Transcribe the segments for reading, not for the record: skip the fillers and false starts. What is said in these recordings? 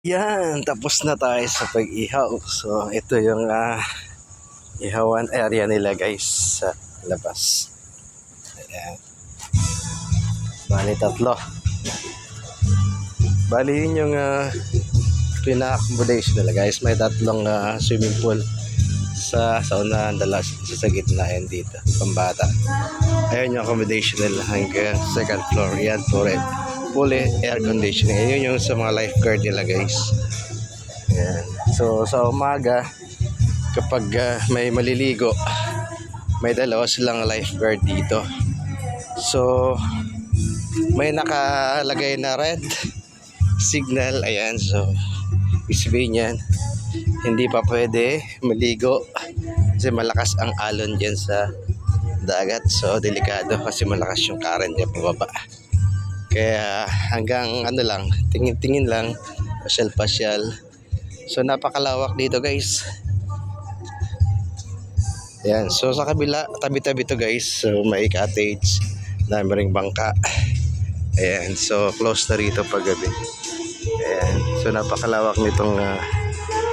Yan, tapos na tayo sa pag-ihaw. So, ito yung ihawan area nila guys sa labas. Ayan. Bali, tatlo. Bali, yun yung pina-accommodation nila guys. May tatlong swimming pool sa unahan, dalas sa gitna yan dito, pambata. Ayun yung accommodation nila hanggang second floor. Yan, fully air conditioning. Ayun yung sa mga lifeguard nila guys. Ayan. So sa umaga kapag may maliligo, may dalawa silang lifeguard dito. So may nakalagay na red signal. Ayan, so isipin yan, hindi pa pwede maligo kasi malakas ang alon dyan sa dagat. So delikado kasi malakas yung current niya pababa. Kaya hanggang lang, tingin-tingin lang, pasyal-pasyal. So napakalawak dito guys. Yan, so sa kabila, tabi-tabi to guys. So may cottage, dami ring bangka. Ayan, so close na rito pag gabi. Ayan, so napakalawak nitong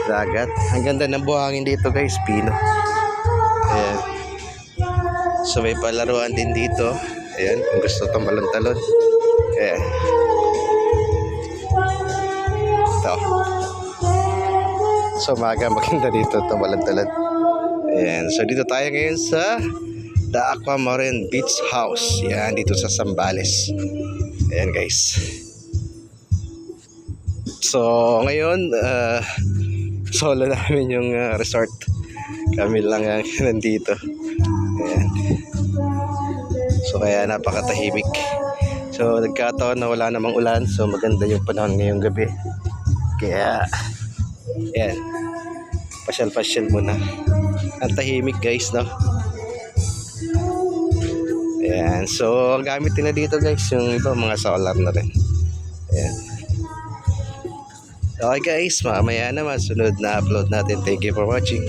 dagat. Ang ganda ng buhangin dito guys, pino. Ayan. So may palaruan din dito. Ayan, kung gusto tumalon-talon. Ayan. Ito. So maga maganda dito tumalon-talon. Ayan, so dito tayo ngayon sa The Aquamarine Beach House. Yan, dito sa Zambales. Ayan guys. So ngayon solo namin yung resort. Kami lang ang nandito. Ayan. So kaya napakatahimik. So nagkataon na wala namang ulan. So maganda yung panahon ngayong gabi. Kaya ayan, pasyal-pasyal muna. Ang tahimik guys, no? Ayan, so ang gamit nila dito guys, yung iba mga solar na rin. Ayan. Okay guys, mamaya naman sunod na upload natin. Thank you for watching.